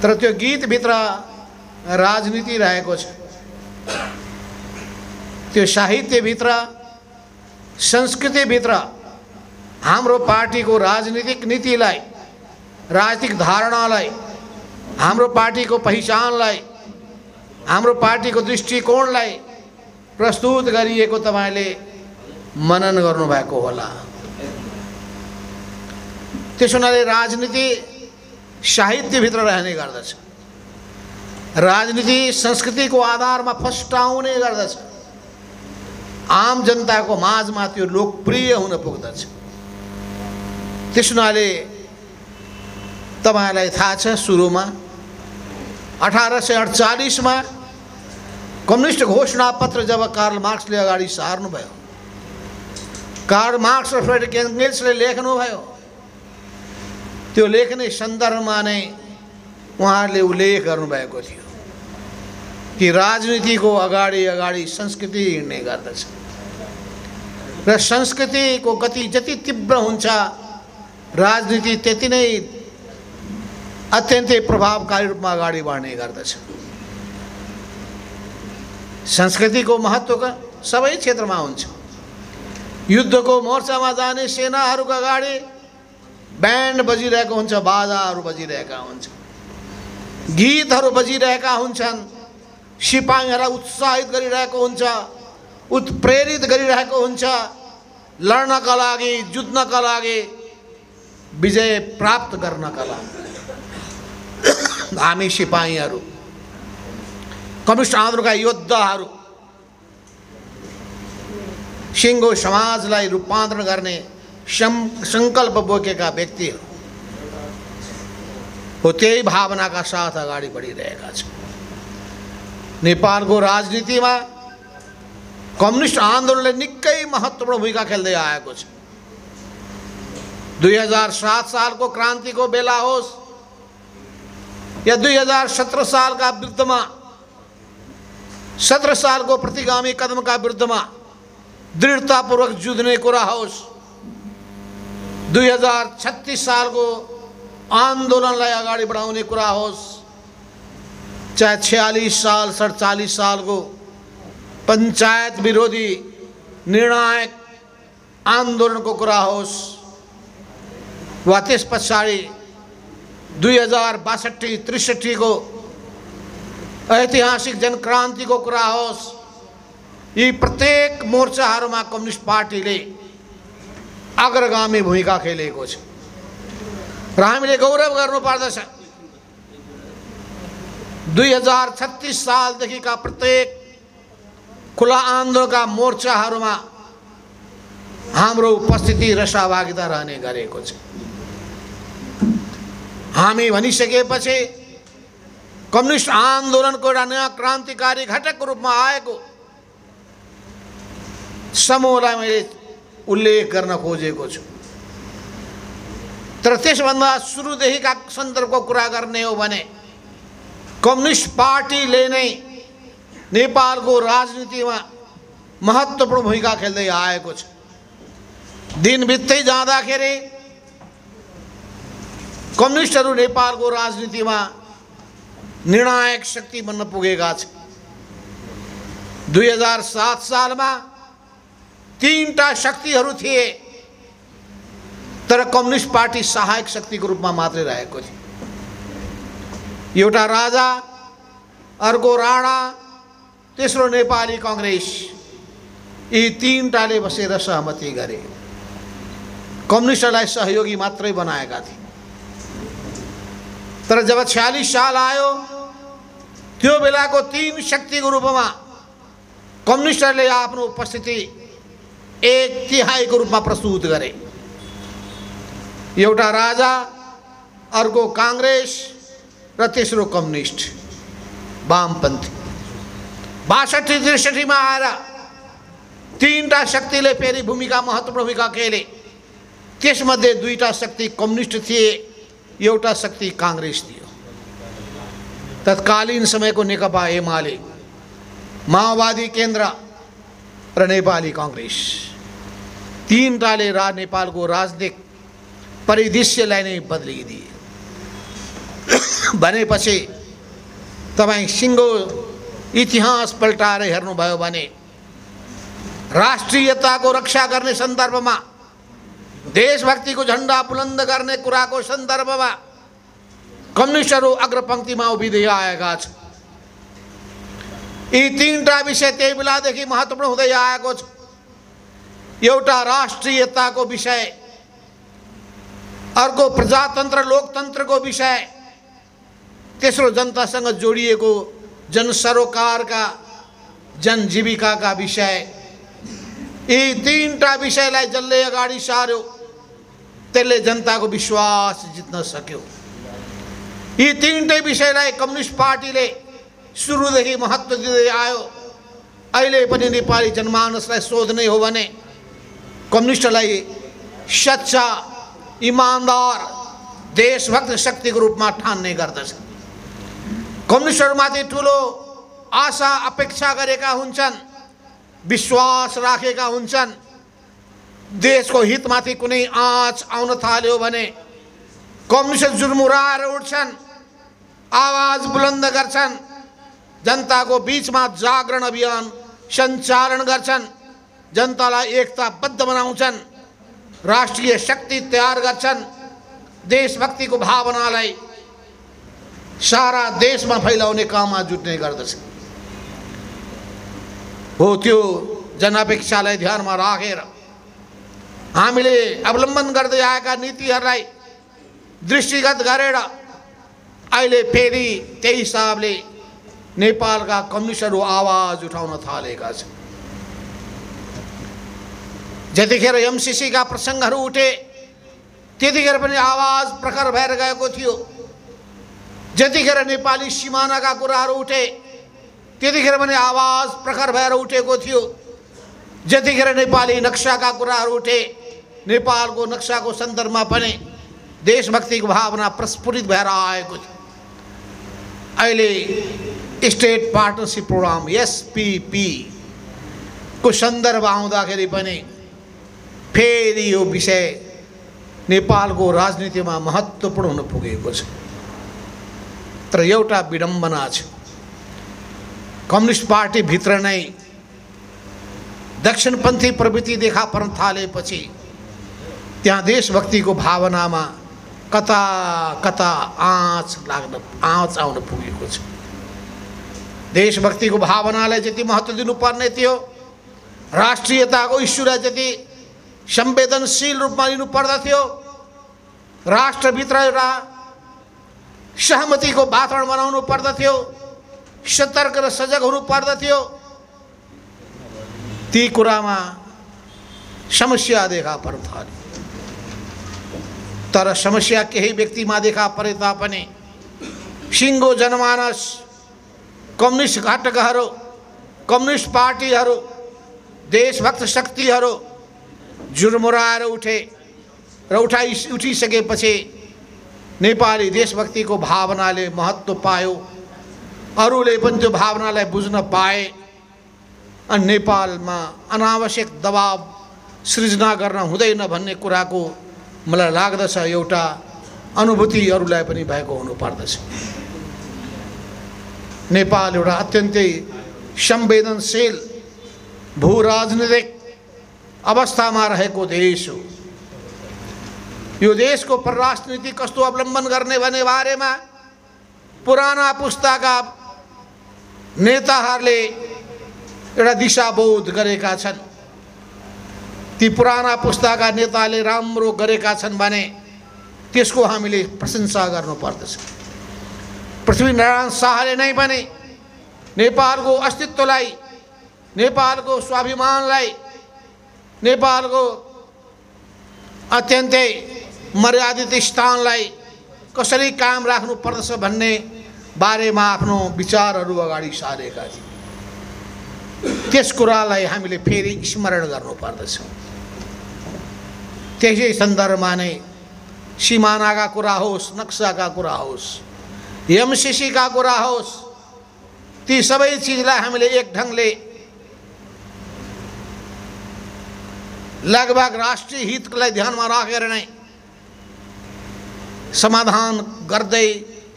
तर त्यो गीतभित्र राजनीति रहेको छ। त्यो साहित्यभित्र, संस्कृतिभित्र हाम्रो पार्टीको राजनीतिक नीतिलाई, राजनीतिक धारणालाई, हाम्रो पार्टीको पहिचानलाई, हाम्रो पार्टीको दृष्टिकोणलाई प्रस्तुत गरिएको तपाईले मनन गर्नुभएको होला। त्यसो हुनाले राजनीति साहित्यभित्र रहने गर्दछ, राजनीति संस्कृतिको आधारमा फस्टाउने गर्दछ, आम जनताको माझमा त्यो लोकप्रिय हुन पुग्दछ। त्यस हुनाले तपाईलाई थाहा छ, सुरुमा 1848 मा कम्युनिस्ट घोषणा पत्र जब कार्ल मार्क्सले अगाडि सार्नुभयो, कार्ल मार्क्स र फ्रेडरिक एंगेल्सले लेख्नुभयो, त्यो लेख्ने सन्दर्भमा नै उहाँहरूले उल्लेख गर्नुभएको थियो कि राजनीतिको अगाडि अगाडि संस्कृति हिँड्ने गर्दछ र संस्कृतिको गति जति तीव्र हुन्छ, राजनीति त्यति नै अत्यन्तै प्रभावकारी रूपमा अगाडि बढ्ने गर्दछ। संस्कृतिको महत्त्व सबै क्षेत्रमा हुन्छ। युद्धको मोर्चामा जाने सेनाहरूको अगाडि ब्यान्ड बजिरहेको हुन्छ, बाजाहरू बजिरहेका हुन्छ, गीतहरू बजिरहेका हुन्छन्, सिपाहीहरूलाई उत्साहित गरिरहेको हुन्छ, उत्प्रेरित गरिरहेको हुन्छ लड्नका लागि, जुझ्नका लागि, विजय प्राप्त गर्नका लागि। हामी सिपाहीहरू, कम्युनिस्ट आन्दोलनका योद्धाहरू, सिङ्गो समाजलाई रूपान्तरण गर्ने संकल्प बोकेका व्यक्तिहरू हो, त्यही भावनाका साथ अगाडि बढिरहेका छन्। नेपालको राजनीतिमा कम्युनिस्ट आन्दोलनले निकै महत्त्वपूर्ण भूमिका खेल्दै आएको छ। 2007 सालको क्रान्तिको बेला होस् या 2017 सालका विरुद्धमा, 17 सालको प्रतिगामी कदमका विरुद्धमा दृढतापूर्वक जुझ्ने कुरा होस्, 2036 सालको आन्दोलनलाई अगाडि बढाउने कुरा होस्, चाहे 46 साल 47 सालको पञ्चायत विरोधी निर्णायक आन्दोलनको कुरा होस्, वा त्यस पछाडि 2062-63 को ऐतिहासिक जनक्रान्तिको कुरा होस्, यी प्रत्येक मोर्चाहरूमा कम्युनिस्ट पार्टीले अग्रगामी भूमिका खेलेको छ र हामीले गौरव गर्नुपर्दछ। 2036 सालदेखिका प्रत्येक खुला आन्दोलनका मोर्चाहरूमा हाम्रो उपस्थिति र सहभागिता रहने गरेको छ। हामी भनिसकेपछि कम्युनिस्ट आन्दोलनको एउटा नयाँ क्रान्तिकारी घटकको रूपमा आएको समूहलाई मैले उल्लेख गर्न खोजेको छु। तर त्यसभन्दा सुरुदेखिका सन्दर्भको कुरा गर्ने हो भने कम्युनिस्ट पार्टीले नै नेपालको राजनीतिमा महत्त्वपूर्ण भूमिका खेल्दै आएको छ। दिन बित्दै जाँदाखेरि कम्युनिस्टहरू नेपालको राजनीतिमा निर्णायक शक्ति बन्न पुगेका छन्। 2007 सालमा 3टा शक्तिहरू थिए, तर कम्युनिस्ट पार्टी सहायक शक्तिको रूपमा मात्रै रहेको थियो। एउटा राजा, अर्को राणा, तेस्रो नेपाली कांग्रेस, यी 3टाले बसेर सहमति गरे, कम्युनिस्टलाई सहयोगी मात्रै बनाएका थिए। तर जब 46 साल आयो, त्यो बेलाको 3 शक्तिको रूपमा कम्युनिस्टहरूले आफ्नो उपस्थिति 1/3 को रूपमा प्रस्तुत गरे। एउटा राजा, अर्को कांग्रेस र तेस्रो कम्युनिस्ट वामपन्थी। 62-63 मा आएर 3टा शक्तिले फेरि महत्त्वपूर्ण भूमिका खेले। त्यसमध्ये 2टा शक्ति कम्युनिस्ट थिए, एउटा शक्ति कांग्रेस थियो। तत्कालीन समयको नेकपा एमाले, माओवादी केन्द्र र नेपाली कांग्रेस, 3टाले नेपालको राजनीतिक परिदृश्यलाई नै बदलिदिए। भनेपछि तपाईँ सिङ्गो इतिहास पल्टाएर हेर्नुभयो भने राष्ट्रियताको रक्षा गर्ने सन्दर्भमा, देशभक्तिको झन्डा बुलन्द गर्ने कुराको सन्दर्भमा कम्युनिस्टहरू अग्रपङ्क्तिमा उभिँदै आएका छन्। यी तीनटा विषय त्यही बेलादेखि महत्त्वपूर्ण हुँदै आएको छ। एउटा राष्ट्रियताको विषय, अर्को प्रजातन्त्र लोकतन्त्रको विषय, तेस्रो जनतासँग जोडिएको जनसरोकारका जनजीविकाका विषय। यी तीनटा विषयलाई जसले अगाडि सार्यो त्यसले जनताको विश्वास जित्न सक्यो। यी तीनटै विषयलाई कम्युनिस्ट पार्टीले सुरुदेखि महत्त्व दिँदै आयो। अहिले पनि नेपाली जनमानसलाई सोध्ने हो भने कम्युनिस्टलाई सच्चा, इमानदार, देशभक्त शक्तिको रूपमा ठान्ने गर्दछ। कम्युनिस्टहरूमाथि ठुलो आशा अपेक्षा गरेका हुन्छन्, विश्वास राखेका हुन्छन्। देशको हितमाथि कुनै आँच आउन थाल्यो भने कम्युनिस्ट जुर्मुराएर उठ्छन्, आवाज बुलन्द गर्छन्, जनताको बीचमा जागरण अभियान सञ्चालन गर्छन्, जनतालाई एकताबद्ध बनाउँछन्, राष्ट्रिय शक्ति तयार गर्छन्, देशभक्तिको भावनालाई सारा देशमा फैलाउने काममा जुट्ने गर्दछ। हो त्यो जनअपेक्षालाई ध्यानमा राखेर हामीले अवलम्बन गर्दै आएका नीतिहरूलाई दृष्टिगत गरेर अहिले फेरि त्यही हिसाबले नेपालका कम्युनिस्टहरू आवाज उठाउन थालेका छन्। जतिखेर एमसीसीका प्रसङ्गहरू उठे त्यतिखेर पनि आवाज प्रखर भएर गएको थियो। जतिखेर नेपाली सिमानाका कुराहरू उठे त्यतिखेर पनि आवाज प्रखर भएर उठेको थियो। जतिखेर नेपाली नक्साका कुराहरू उठे, नेपालको नक्साको सन्दर्भमा पनि देशभक्तिको भावना प्रस्फुटित भएर आएको थियो। अहिले स्टेट पार्टनरसिप प्रोग्राम एसपीपी को सन्दर्भ आउँदाखेरि पनि फेरि यो विषय नेपालको राजनीतिमा महत्त्वपूर्ण हुन पुगेको छ। तर एउटा विडम्बना छ, कम्युनिस्ट पार्टी भित्र नै दक्षिणपन्थी प्रवृत्ति देखा पर्न थालेपछि त्यहाँ देशभक्तिको भावनामा कता कता आँच आउन पुगेको छ। देशभक्तिको भावनालाई जति महत्त्व दिनुपर्ने थियो, राष्ट्रियताको इस्युलाई जति संवेदनशील रूपमा लिनु पर्दथ्यो, राष्ट्रभित्र एउटा सहमतिको वातावरण बनाउनु पर्दथ्यो, सतर्क र सजग हुनु पर्दथ्यो, ती कुरामा समस्या देखा पर्न थाल्यो। तर समस्या केही व्यक्तिमा देखा परे तापनि सिङ्गो जनमानस, कम्युनिस्ट घटकहरू, कम्युनिस्ट पार्टीहरू, देशभक्त शक्तिहरू जुर्मुराएर उठे र उठिसकेपछि नेपाली देशभक्तिको भावनाले महत्त्व पायो। अरूले पनि त्यो भावनालाई बुझ्न पाए अनि नेपालमा अनावश्यक दबाव सृजना गर्न हुँदैन भन्ने कुराको मलाई लाग्दछ एउटा अनुभूति अरूलाई पनि भएको हुनुपर्दछ। नेपाल एउटा अत्यन्तै संवेदनशील भूराजनीतिक अवस्थामा रहेको देश हो। यो देशको परराष्ट्र नीति कस्तो अवलम्बन गर्ने भन्ने बारेमा पुराना पुस्ताका नेताहरूले एउटा दिशाबोध गरेका छन्। ती पुराना पुस्ताका नेताले राम्रो गरेका छन् भने त्यसको हामीले प्रशंसा गर्नुपर्दछ। पृथ्वीनारायण शाहले नै पनि नेपालको अस्तित्वलाई, नेपालको स्वाभिमानलाई, नेपालको अत्यन्तै मर्यादित स्थानलाई कसरी कायम राख्नु पर्दछ भन्ने बारेमा आफ्नो विचारहरू अगाडि सारेका थिए। त्यस कुरालाई हामीले फेरि स्मरण गर्नुपर्दछ। त्यसै सन्दर्भमा नै सिमानाका कुरा होस्, नक्साका कुरा होस्, एमसीसीका कुरा होस्, ती सबै चिजलाई हामीले एक ढङ्गले लगभग राष्ट्रिय हितलाई ध्यानमा राखेर नै समाधान गर्दै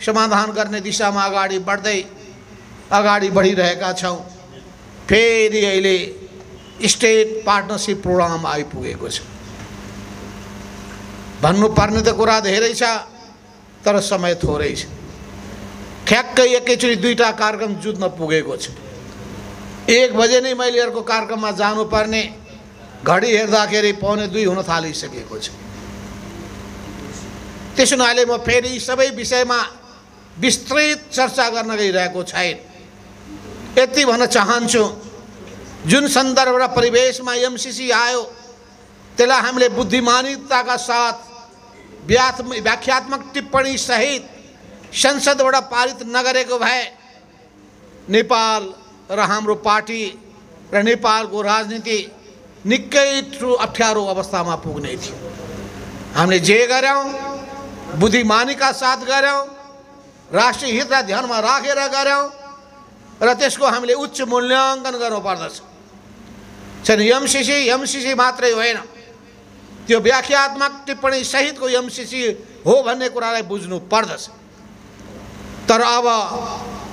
समाधान गर्ने दिशामा अगाडि बढिरहेका छौँ। फेरि अहिले स्टेट पार्टनरसिप प्रोग्राम आइपुगेको छ। भन्नुपर्ने त कुरा धेरै छ, तर समय थोरै छ। ठ्याक्कै एकैचोटि दुईटा कार्यक्रम जुत्न पुगेको छ। 1 बजे नै मैले अर्को कार्यक्रममा जानुपर्ने, घडी हेर्दाखेरि 1:45 हुन थालिसकेको छ। त्यसो हुनाले म फेरि सबै विषयमा विस्तृत चर्चा गर्न गइरहेको छैन। यति भन्न चाहन्छु, जुन सन्दर्भ र परिवेशमा एमसीसी आयो त्यसलाई हामीले बुद्धिमानिताका साथ व्याख्यात्मक टिप्पणी सहित संसदबाट पारित नगरेको भए नेपाल र हाम्रो पार्टी र नेपालको राजनीति निकै अप्ठ्यारो अवस्थामा पुग्ने थियो। हामीले जे गर्यौं बुद्धिमानीका साथ गर्यौं, राष्ट्रिय हितलाई ध्यानमा राखेर गर्यौं र त्यसको हामीले उच्च मूल्याङ्कन गर्नुपर्दछ। एमसीसी मात्रै होइन, त्यो व्याख्यात्मक टिप्पणी सहितको एमसीसी हो भन्ने कुरालाई बुझ्नु पर्दछ। तर अब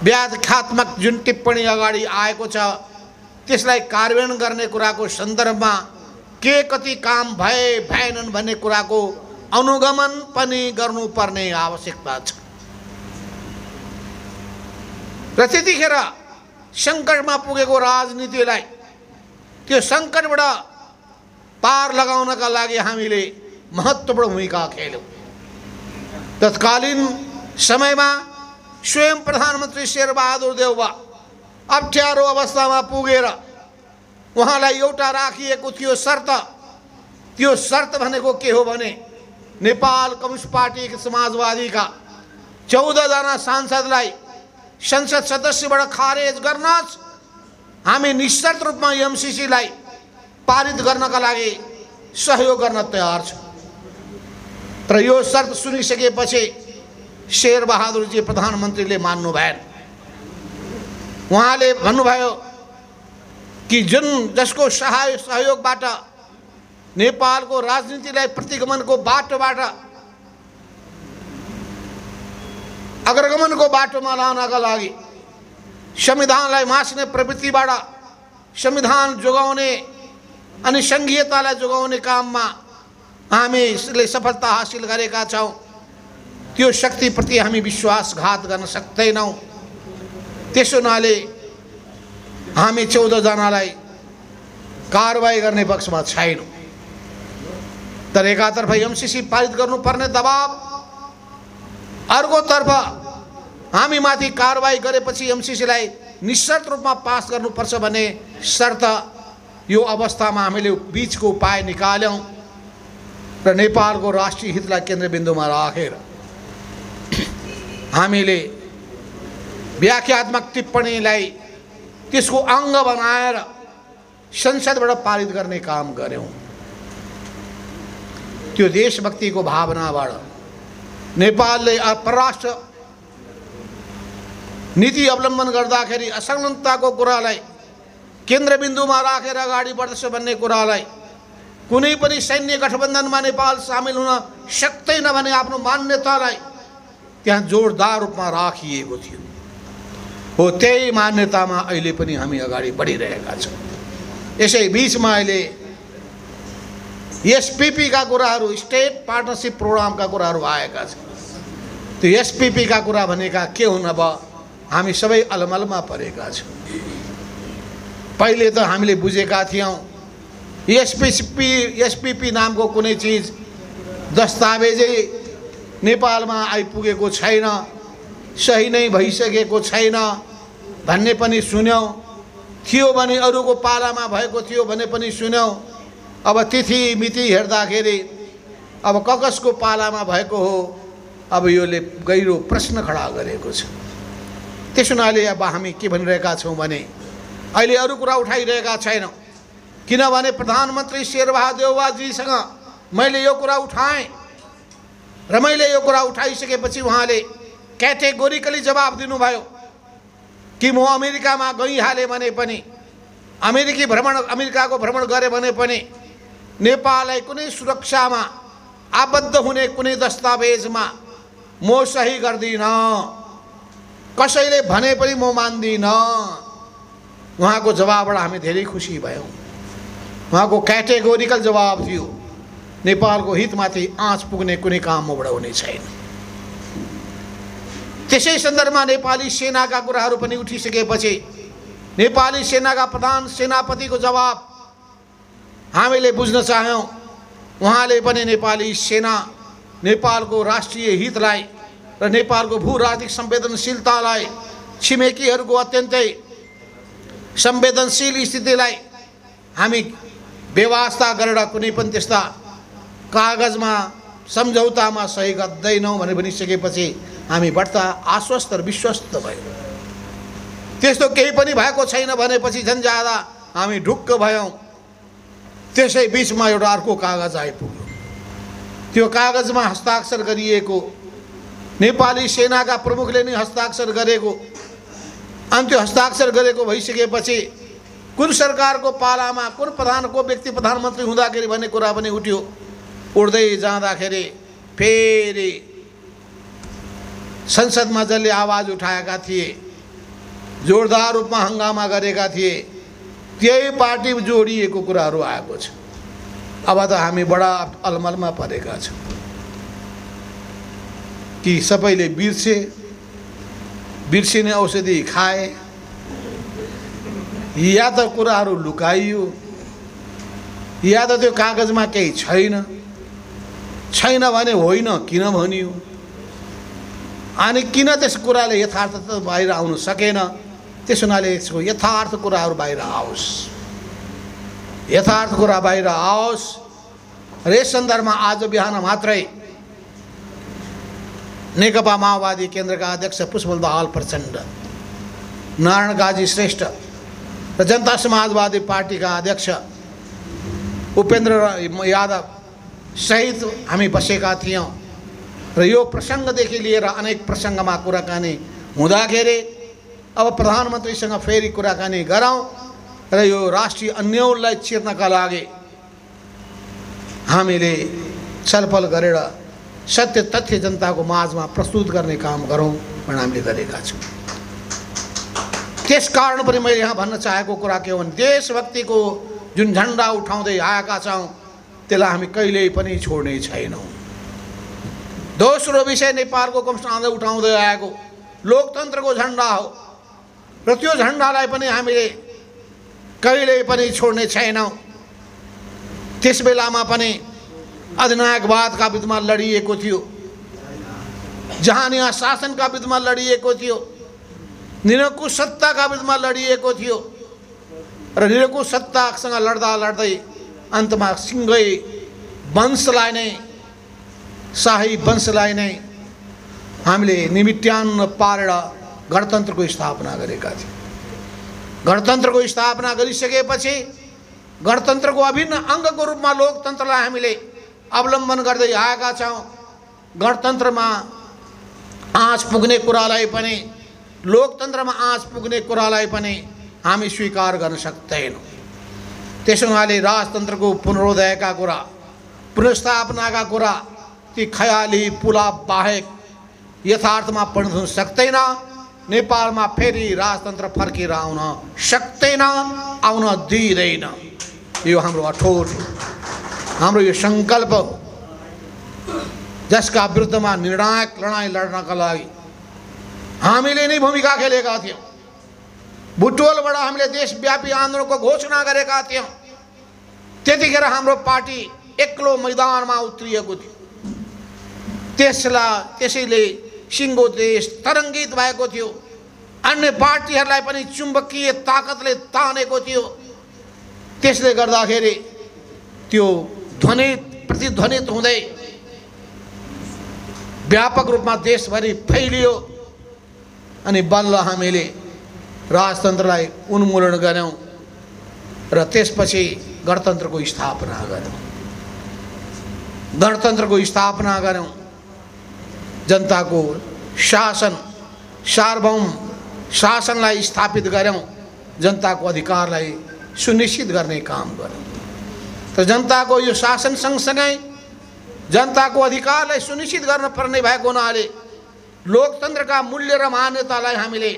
व्याख्यात्मक जुन टिप्पणी अगाडि आएको छ त्यसलाई कार्यान्वयन गर्ने कुराको सन्दर्भमा के कति काम भएनन् भन्ने कुराको अनुगमन पनि गर्नुपर्ने आवश्यकता छ। र त्यतिखेर सङ्कटमा पुगेको राजनीतिलाई त्यो सङ्कटबाट पार लगाउनका लागि हामीले महत्त्वपूर्ण भूमिका खेल्यौँ। तत्कालीन समयमा स्वयं प्रधानमन्त्री शेरबहादुर देउवा अप्ठ्यारो अवस्थामा पुगेर उहाँलाई एउटा राखिएको थियो शर्त। त्यो शर्त भनेको के हो भने नेपाल कम्युनिस्ट पार्टी समाजवादीका 14 जना सांसदलाई संसद सदस्यबाट खारेज गर्नुहोस्, हामी निशर्त रूपमा एमसीसीलाई पारित गर्नका लागि सहयोग गर्न तयार छौँ। तर यो शर्त सुनिसकेपछि शेरबहादुरजी प्रधानमन्त्रीले मान्नु भएन। उहाँले भन्नुभयो कि जसको सहयोगबाट नेपालको राजनीतिलाई प्रतिगमनको बाटोबाट अग्रगमनको बाटोमा लानका लागि संविधानलाई मास्ने प्रवृत्तिबाट संविधान जोगाउने अनि संघीयतालाई जोगाउने काममा हामीले सफलता हासिल गरेका छौँ। त्यो शक्तिप्रति हामी विश्वासघात गर्न सक्दैनौँ। त्यसो हुनाले हामी 14 जनालाई कारबाही गर्ने पक्षमा छैनौँ। तर एकातर्फ एमसीसी पारित गर्नुपर्ने दबाब, अर्कोतर्फ हामी माथि कारबाही गरेपछि एमसीसीलाई निशर्त रूपमा पास गर्नुपर्छ भन्ने शर्त। यो अवस्थामा हामीले बीचको उपाय निकाल्यौँ र नेपालको राष्ट्रिय हितलाई केन्द्रबिन्दुमा राखेर हामीले व्याख्यात्मक टिप्पणीलाई त्यसको अङ्ग बनाएर संसदबाट पारित गर्ने काम गर्यौँ। त्यो देशभक्तिको भावनाबाट नेपालले परराष्ट्र नीति अवलम्बन गर्दाखेरि असंलग्नताको कुरालाई केन्द्रबिन्दुमा राखेर अगाडि बढ्दछ भन्ने कुरालाई, कुनै पनि सैन्य गठबन्धनमा नेपाल सामेल हुन सक्दैन भन्ने आफ्नो मान्यतालाई त्यहाँ जोरदार रूपमा राखिएको थियो। हो त्यही मान्यतामा अहिले पनि हामी अगाडि बढिरहेका छौँ। यसै बीचमा अहिले एसपीपी का कुराहरू, स्टेट पार्टनरसिप प्रोग्रामका कुराहरू आएका छन्। त्यो एसपीपी का कुरा भनेका के हुन्? अब हामी सबै अलमलमा परेका छौँ। पहिले त हामीले बुझेका थियौँ एसपीपी नामको कुनै चिज दस्तावेजै नेपालमा आइपुगेको छैन, सही नै भइसकेको छैन भन्ने पनि सुन्यौँ। थियो भने अरूको पालामा भएको थियो भन्ने पनि सुन्यौँ। अब तिथि मिति हेर्दाखेरि अब कसको पालामा भएको हो, अब योले गहिरो प्रश्न खडा गरेको छ। त्यसो हुनाले अब हामी के भनिरहेका छौँ भने अहिले अरू कुरा उठाइरहेका छैनौँ, किनभने प्रधानमन्त्री शेरबहादुर देउवाजीसँग मैले यो कुरा उठाएँ र मैले यो कुरा उठाइसकेपछि उहाँले क्याटेगोरिकली जवाब दिनुभयो कि म अमेरिकामा गइहालेँ भने पनि, अमेरिकाको भ्रमण गरेँ भने पनि नेपाललाई कुनै सुरक्षामा आबद्ध हुने कुनै दस्तावेजमा म सही गर्दिनँ, कसैले भने पनि म मान्दिनँ। उहाँको जवाबबाट हामी धेरै खुसी भयौँ। उहाँको क्याटेगोरिकल जवाब थियो, नेपालको हितमाथि आँच पुग्ने कुनै काम मबाट हुने छैन। त्यसै सन्दर्भमा नेपाली सेनाका कुराहरू पनि उठिसकेपछि नेपाली सेनाका प्रधान सेनापतिको जवाब हामीले बुझ्न चाह्यौँ। उहाँले पनि नेपाली सेना नेपालको राष्ट्रिय हितलाई र नेपालको भू राजनीतिक संवेदनशीलतालाई, छिमेकीहरूको अत्यन्तै संवेदनशील स्थितिलाई हामी व्यवस्था गरेर कुनै पनि त्यस्ता कागजमा सम्झौतामा सही गर्दैनौँ भनेर भनिसकेपछि हामी बढ्ता आश्वस्त र विश्वस्त भयौँ। त्यस्तो केही पनि भएको छैन भनेपछि झन् ज्यादा हामी ढुक्क भयौँ। त्यसै बिचमा एउटा अर्को कागज आइपुग्यो। त्यो कागजमा हस्ताक्षर गरिएको, नेपाली सेनाका प्रमुखले नै हस्ताक्षर गरेको, अनि त्यो हस्ताक्षर गरेको भइसकेपछि कुन सरकारको पालामा कुन प्रधानको व्यक्ति प्रधानमन्त्री हुँदाखेरि भन्ने कुरा पनि उठ्यो। उड्दै जाँदाखेरि फेरि संसदमा जसले आवाज उठाएका थिए, जोरदार रूपमा हङ्गामा गरेका थिए, त्यही पार्टी जोडिएको कुराहरू आएको छ। अब त हामी बडा अलमलमा परेका छौँ कि सबैले बिर्सिने औषधि खाए या त कुराहरू लुकाइयो या त त्यो कागजमा केही छैन भने होइन किन भनियो, अनि किन त्यस कुराले यथार्थ बाहिर आउन सकेन। त्यस हुनाले यसको यथार्थ कुराहरू बाहिर आओस्, यथार्थ कुरा बाहिर आओस्। र यस सन्दर्भमा आज बिहान मात्रै नेकपा माओवादी केन्द्रका अध्यक्ष पुष्पबहादुर प्रचण्ड, नारायण काजी श्रेष्ठ र जनता समाजवादी पार्टीका अध्यक्ष उपेन्द्र यादव सहित हामी बसेका थियौँ। र यो प्रसङ्गदेखि लिएर अनेक प्रसङ्गमा कुराकानी हुँदाखेरि अब प्रधानमन्त्रीसँग फेरि कुराकानी गरौँ र यो राष्ट्रिय अन्योललाई चिर्नका लागि हामीले छलफल गरेर सत्य तथ्य जनताको माझमा प्रस्तुत गर्ने काम गरौँ भनेर हामीले गरेका छौँ। त्यस कारण पनि मैले यहाँ भन्न चाहेको कुरा के हो भने देशभक्तिको जुन झन्डा उठाउँदै आएका छौँ त्यसलाई हामी कहिल्यै पनि छोड्ने छैनौँ। दोस्रो विषय नेपालको कमस्टानले उठाउँदै आएको लोकतन्त्रको झन्डा हो र त्यो झन्डालाई पनि हामीले कहिल्यै पनि छोड्ने छैनौँ। त्यस बेलामा पनि अधिनायकवादका विरुद्धमा लडिएको थियो, जहानिया शासनका विरुद्धमा लडिएको थियो, निरङ्कुश सत्ताका विरुद्धमा लडिएको थियो र निरङ्कुश सत्तासँग लड्दा लड्दै अन्तमा सिंहै वंशलाई नै, शाही वंशलाई नै हामीले निमिट्यान्न पारेर गणतन्त्रको स्थापना गरेका थियौँ। गणतन्त्रको स्थापना गरिसकेपछि गणतन्त्रको अभिन्न अङ्गको रूपमा लोकतन्त्रलाई हामीले अवलम्बन गर्दै आएका छौँ। गणतन्त्रमा आँच पुग्ने कुरालाई पनि, लोकतन्त्रमा आँच पुग्ने कुरालाई पनि हामी स्वीकार गर्न सक्दैनौँ। त्यसो हुनाले राजतन्त्रको पुनरोदयका कुरा, पुनर्स्थापनाका कुरा ती खयाली पुला बाहेक यथार्थमा परिणत हुन सक्दैन। नेपालमा फेरि राजतन्त्र फर्केर आउन सक्दैन, आउन दिँदैन। यो हाम्रो अठोट, हाम्रो यो सङ्कल्प हो, जसका विरुद्धमा निर्णायक लडाइँ लड्नका लागि हामीले नै भूमिका खेलेका थियौँ। बुटवलबाट हामीले देशव्यापी आन्दोलनको घोषणा गरेका थियौँ। त्यतिखेर हाम्रो पार्टी एक्लो मैदानमा उत्रिएको थियो। त्यसैले सिङ्गो देश तरङ्गित भएको थियो। अन्य पार्टीहरूलाई पनि चुम्बकीय ताकतले तानेको थियो। त्यसले गर्दाखेरि त्यो प्रतिध्वनित हुँदै व्यापक रूपमा देशभरि फैलियो अनि बल्ल हामीले राजतन्त्रलाई उन्मूलन गऱ्यौँ र त्यसपछि गणतन्त्रको स्थापना गऱ्यौँ। गणतन्त्रको स्थापना गऱ्यौँ, जनताको शासन, सार्वभौम शासनलाई स्थापित गऱ्यौँ, जनताको अधिकारलाई सुनिश्चित गर्ने काम गऱ्यौँ। त जनताको यो शासन सँगसँगै जनताको अधिकारलाई सुनिश्चित गर्न पर्ने भएको हुनाले लोकतन्त्रका मूल्य र मान्यतालाई हामीले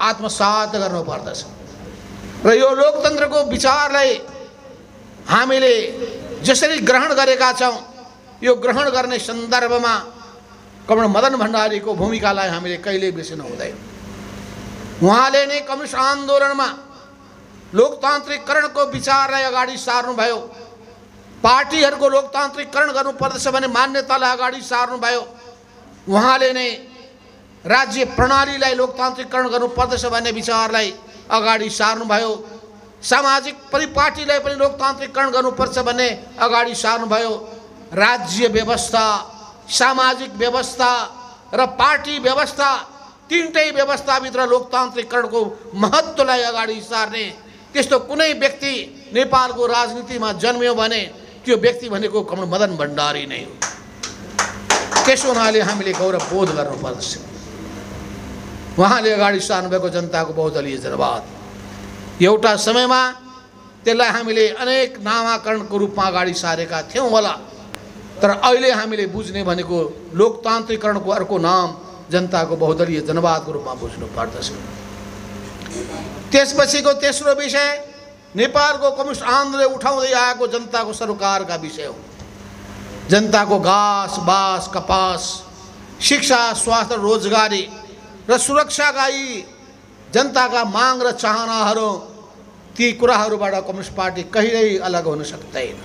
आत्मसात गर्नुपर्दछ र यो लोकतन्त्रको विचारलाई हामीले जसरी ग्रहण गरेका छौं यो ग्रहण गर्ने सन्दर्भमा कमल मदन भण्डारीको भूमिकालाई हामीले कहिले बिर्सनु हुँदैन। उहाँले नै कम्युनिस्ट आन्दोलनमा लोकतान्त्रिकरणको विचारलाई अगाडि सार्नुभयो। पार्टीहरूको लोकतान्त्रिकरण गर्नुपर्दछ भन्ने मान्यतालाई अगाडि सार्नुभयो। उहाँले नै राज्य प्रणालीलाई लोकतान्त्रिकरण गर्नुपर्दछ भन्ने विचारलाई अगाडि सार्नुभयो। सामाजिक परिपाटीलाई पनि लोकतान्त्रिकरण गर्नुपर्छ भन्ने अगाडि सार्नुभयो। राज्य व्यवस्था, सामाजिक व्यवस्था र पार्टी व्यवस्था तीनटै व्यवस्थाभित्र लोकतान्त्रिकरणको महत्त्वलाई अगाडि सार्ने त्यस्तो कुनै व्यक्ति नेपालको राजनीतिमा जन्मियो भने त्यो व्यक्ति भनेको कमल मदन भण्डारी नै हो। त्यसो हुनाले हामीले गौरव बोध गर्नुपर्छ। उहाँले अगाडि सार्नुभएको जनताको बहुदलीय जनवाद एउटा समयमा त्यसलाई हामीले अनेक नामाकरणको रूपमा अगाडि सारेका थियौं होला, तर अहिले हामीले बुझ्ने भनेको लोकतान्त्रिकरणको अर्को नाम जनताको बहुदलीय जनवादको रूपमा बुझ्नु पर्दछ। त्यसपछिको तेस्रो विषय नेपालको कम्युनिस्ट आन्दोलनले उठाउँदै आएको जनताको सरकारका विषय हो। जनताको घाँस बास कपास, शिक्षा स्वास्थ्य रोजगारी र सुरक्षाका यी जनताका माग र चाहनाहरू, ती कुराहरूबाट कम्युनिस्ट पार्टी कहिल्यै अलग हुन सक्दैन।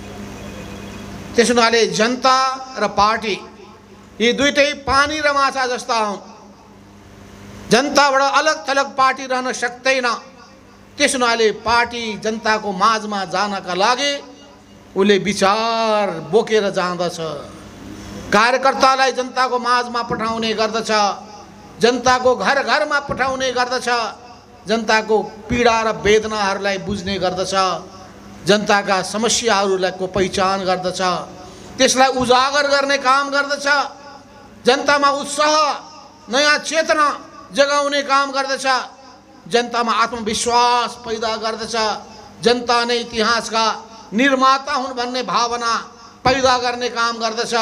त्यसो हुनाले जनता र पार्टी यी दुईटै पानी र माछा जस्ता हुन्। जनताबाट अलग थलग पार्टी रहन सक्दैन। त्यसो हुनाले पार्टी जनताको माझमा जानका लागि उसले विचार बोकेर जाँदछ। कार्यकर्तालाई जनताको माझमा पठाउने गर्दछ, जनताको घर घरमा पठाउने गर्दछ, जनताको पीडा र वेदनाहरूलाई बुझ्ने गर्दछ, जनताका समस्याहरूलाई को पहिचान गर्दछ, त्यसलाई उजागर गर्ने काम गर्दछ, जनतामा उत्साह नयाँ चेतना जगाउने काम गर्दछ, जनतामा आत्मविश्वास पैदा गर्दछ, जनता नै इतिहासका निर्माता हुन् भन्ने भावना पैदा गर्ने काम गर्दछ।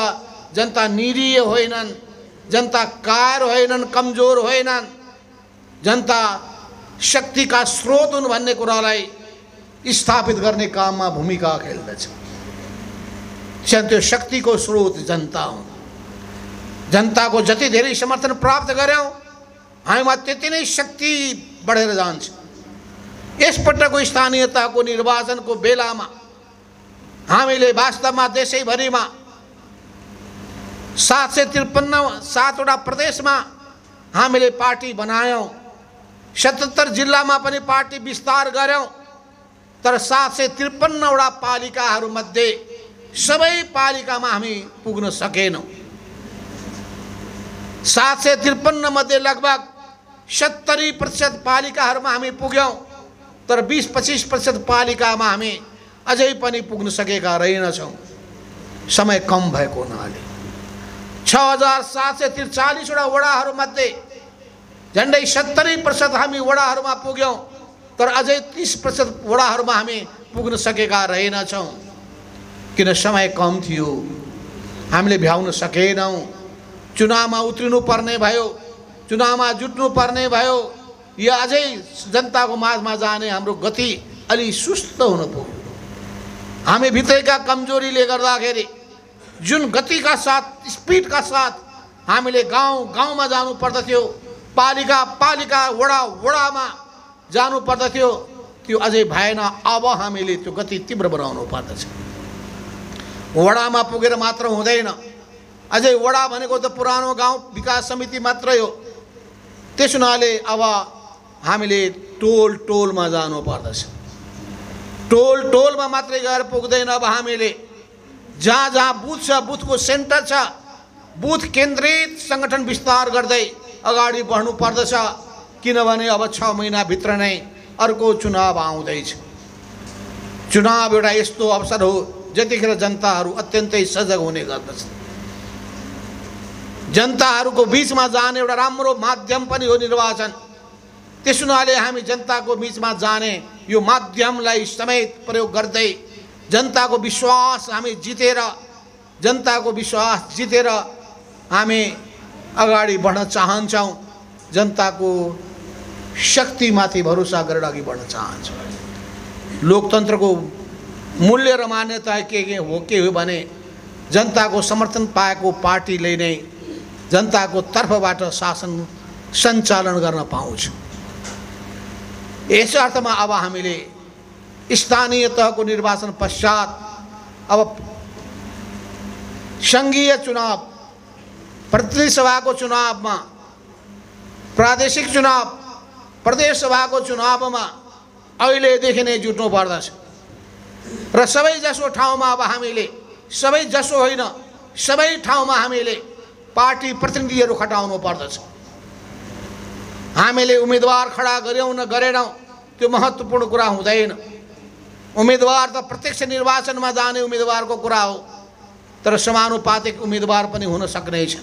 जनता निरीह होइनन्, जनता कायर होइनन्, कमजोर होइनन्, जनता शक्तिका स्रोत हुन् भन्ने कुरालाई स्थापित गर्ने काममा भूमिका खेल्दछ। त्यो शक्तिको स्रोत जनता हुन्। जनताको जति धेरै समर्थन प्राप्त गर्यौं हामीमा त्यति नै शक्ति बढेर जान्छ। यसपटकको स्थानीयताको निर्वाचनको बेलामा हामीले वास्तवमा देशैभरिमा 753 प्रदेशमा हामीले पार्टी बनायौं। 77 जिल्लामा पनि पार्टी विस्तार गर्यौं, तर 753 पालिकाहरूमध्ये सबै पालिकामा हामी पुग्न सकेनौं। 753 मध्ये लगभग 70% पालिकाहरूमा हामी पुग्यौं, तर 20-25% पालिकामा हामी अझै पनि पुग्न सकेका रहेनछौं। समय कम भएको हुनाले 6743 वडाहरूमध्ये झन्डै 70% हामी वडाहरूमा पुग्यौं, तर अझै 30% वडाहरूमा हामी पुग्न सकेका रहेनछौं। किन? समय कम थियो, हामीले भ्याउन सकेनौं। चुनावमा उत्रिनु पर्ने भयो, चुनावमा जुट्नु पर्ने भयो, या अझै जनताको माझमा जाने हाम्रो गति अलि सुस्त हुन पुग्यो। हामी भित्रैका कमजोरीले गर्दाखेरि जुन गतिका साथ, स्पिडका साथ हामीले गाउँ गाउँमा जानु पर्दथ्यो, पालिका पालिका वडा वडामा जानु पर्दथ्यो, त्यो अझै भएन। अब हामीले त्यो गति तीव्र बनाउनु पर्दछ। वडामा पुगेर मात्र हुँदैन, अझै वडा भनेको त पुरानो गाउँ विकास समिति मात्रै हो। त्यसो हुनाले अब हामीले टोल टोलमा जानु पर्दछ। टोल टोलमा मात्रै गएर पुग्दैन, अब हामीले जहाँ जहाँ बुथ छ, बुथको सेन्टर छ, बुथ केन्द्रित संगठन विस्तार गर्दै अगाडि बढ्नु पर्दछ। किनभने अब 6 महिनाभित्र नै अर्को चुनाव आउँदैछ। चुनाव एउटा यस्तो अवसर हो जतिखेर जनताहरू अत्यन्तै सजग हुने गर्दछ। जनताहरूको बीचमा जाने एउटा राम्रो माध्यम पनि हो निर्वाचन। त्यसो हुनाले हामी जनताको बीचमा जाने यो माध्यमलाई समेत प्रयोग गर्दै जनताको विश्वास हामी जितेर, जनताको विश्वास जितेर हामी अगाडि बढ्न चाहन्छौँ, जनताको शक्तिमाथि भरोसा गरेर अघि बढ्न चाहन्छौँ। लोकतन्त्रको मूल्य र मान्यता के हो भने जनताको समर्थन पाएको पार्टीले नै जनताको तर्फबाट शासन सञ्चालन गर्न पाउँछ। यस अर्थमा अब हामीले स्थानीय तहको निर्वाचन पश्चात अब सङ्घीय चुनाव, प्रतिनिधि सभाको चुनावमा, प्रादेशिक चुनाव, प्रदेश सभाको चुनावमा अहिलेदेखि नै जुट्नु पर्दछ र सबैजसो ठाउँमा अब हामीले, सबैजसो होइन सबै ठाउँमा हामीले पार्टी प्रतिनिधिहरू खटाउनु पर्दछ। हामीले उम्मेदवार खडा गर्यौँ न गरेनौँ त्यो महत्त्वपूर्ण कुरा हुँदैन। उम्मेदवार त प्रत्यक्ष निर्वाचनमा जाने उम्मेदवारको कुरा हो, तर समानुपातिक उम्मेदवार पनि हुन सक्ने छ।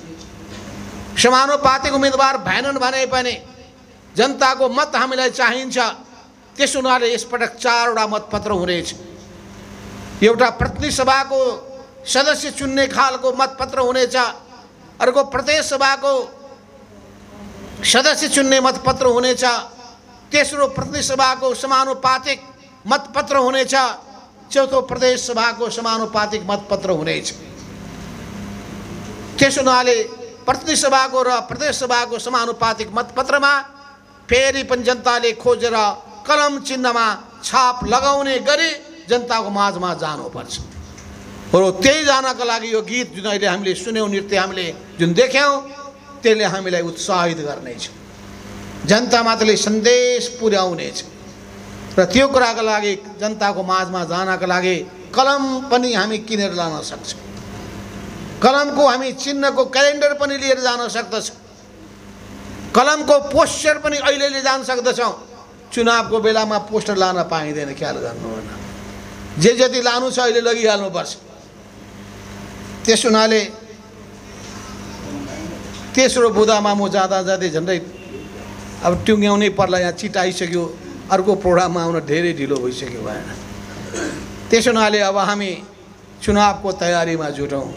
समानुपातिक उम्मेदवार भएनन् भने पनि जनताको मत हामीलाई चाहिन्छ। त्यसो हुनाले यसपटक 4 वटा मतपत्र हुनेछ। एउटा प्रतिनिधि सभाको सदस्य चुन्ने खालको मतपत्र हुनेछ, अर्को प्रदेश सभाको सदस्य चुन्ने मतपत्र हुनेछ, तेस्रो प्रतिनिधि सभाको समानुपातिक मतपत्र हुनेछ, चौथो प्रदेश सभाको समानुपातिक मतपत्र हुनेछ। त्यसो हुनाले प्रतिनिधि सभाको र प्रदेश सभाको समानुपातिक मतपत्रमा फेरि पनि जनताले खोजेर कलम चिन्हमा छाप लगाउने गरी जनताको माझमा जानुपर्छ। र त्यही जानका लागि यो गीत जुन अहिले हामीले सुन्यौँ, नृत्य हामीले जुन देख्यौँ, त्यसले हामीलाई उत्साहित गर्नेछ, जनतामाथि सन्देश पुर्याउनेछ। र त्यो कुराका लागि जनताको माझमा जानका लागि कलम पनि हामी किनेर लान सक्छौँ। कलमको हामी चिन्हको क्यालेन्डर पनि लिएर जान सक्दछौँ। कलमको पोस्टर पनि अहिले जान सक्दछौँ। चुनावको बेलामा पोस्टर लान पाइँदैन, ख्याल गर्नुहोला। जे जति लानु छ अहिले लगिहाल्नुपर्छ। त्यस हुनाले तेस्रो बुदामा म जाँदै झन्डै अब टुङ्ग्याउनै पर्ला, यहाँ चिट आइसक्यो, अर्को प्रोग्राममा आउन धेरै ढिलो भइसक्यो भएन। त्यस हुनाले अब हामी चुनावको तयारीमा जुटौँ।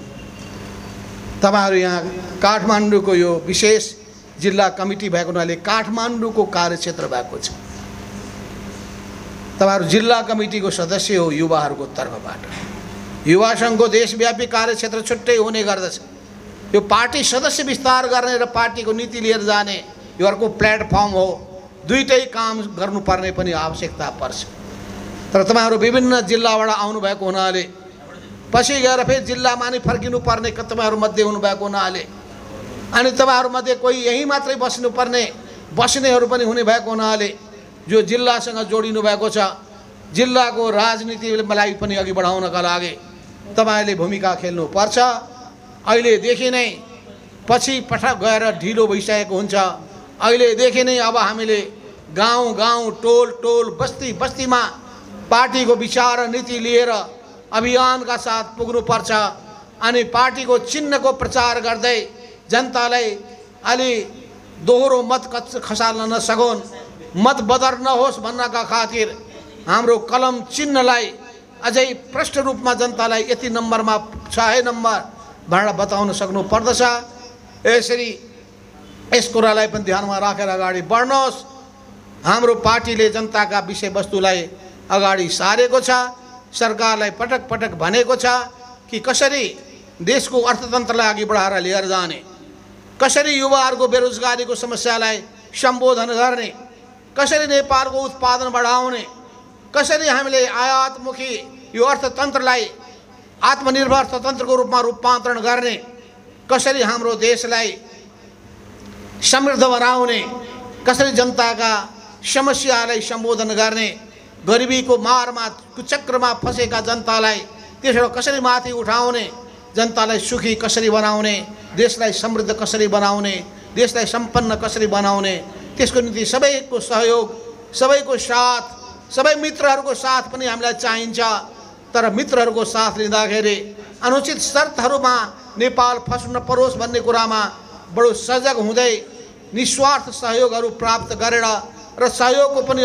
तपाईँहरू यहाँ काठमाडौँको यो विशेष जिल्ला कमिटी भएको हुनाले काठमाडौँको कार्यक्षेत्र भएको छ। तपाईँहरू जिल्ला कमिटीको सदस्य हो युवाहरूको तर्फबाट। युवा सङ्घको देशव्यापी कार्यक्षेत्र छुट्टै हुने गर्दछ। यो पार्टी सदस्य विस्तार गर्ने र पार्टीको नीति लिएर जाने यो अर्को प्लेटफर्म हो। दुईटै काम गर्नुपर्ने पनि आवश्यकता पर्छ। तर तपाईँहरू विभिन्न जिल्लाबाट आउनुभएको हुनाले, पछि गएर फेरि जिल्लामा नै फर्किनु पर्ने तपाईँहरू मध्ये हुनुभएको हुनाले, अनि तपाईँहरूमध्ये कोही यहीँ मात्रै बस्नेहरू पनि हुने भएको हुनाले जो जिल्लासँग जोडिनु भएको छ, जिल्लाको राजनीतिलाई पनि अघि बढाउनका लागि तपाईँले भूमिका खेल्नुपर्छ। अहिलेदेखि नै पछि पटक गएर ढिलो भइसकेको हुन्छ। अहिलेदेखि नै अब हामीले गाउँ गाउँ, टोल टोल, बस्ती बस्तीमा पार्टीको विचार र नीति लिएर अभियानका साथ पुग्नुपर्छ। अनि पार्टीको चिन्हको प्रचार गर्दै जनतालाई अलि दोहोरो मत खसाल्न नसकुन्, मत बदर नहोस् भन्नका खातिर हाम्रो कलम चिन्हलाई अझै प्रष्ट रूपमा जनतालाई यति नम्बरमा 6 नम्बर भनेर बताउन सक्नु पर्दछ। यसरी यस कुरालाई पनि ध्यानमा राखेर अगाडि बढ्नुहोस्। हाम्रो पार्टीले जनताका विषयवस्तुलाई अगाडि सारेको छ। सरकारलाई पटक पटक भनेको छ कि कसरी देशको अर्थतन्त्रलाई अघि बढाएर लिएर जाने, कसरी युवाहरूको बेरोजगारीको समस्यालाई सम्बोधन गर्ने, कसरी नेपालको उत्पादन बढाउने, कसरी हामीले आयातमुखी यो अर्थतन्त्रलाई आत्मनिर्भर अर्थतन्त्रको रूपमा रूपान्तरण गर्ने, कसरी हाम्रो देशलाई समृद्ध बनाउने, कसरी जनताका समस्यालाई सम्बोधन गर्ने, गरिबीको मारमा कुचक्रमा फँसेका जनतालाई त्यसबाट कसरी माथि उठाउने, जनतालाई सुखी कसरी बनाउने, देशलाई समृद्ध कसरी बनाउने, देशलाई सम्पन्न कसरी बनाउने, त्यसको निम्ति सबैको सहयोग, सबैको साथ, सबै मित्रहरूको साथ पनि हामीलाई चाहिन्छ। तर मित्रहरूको साथ लिँदाखेरि अनुचित शर्तहरूमा नेपाल फस्न नपरोस् भन्ने कुरामा बडो सजग हुँदै निस्वार्थ सहयोगहरू प्राप्त गरेर र सहयोगको पनि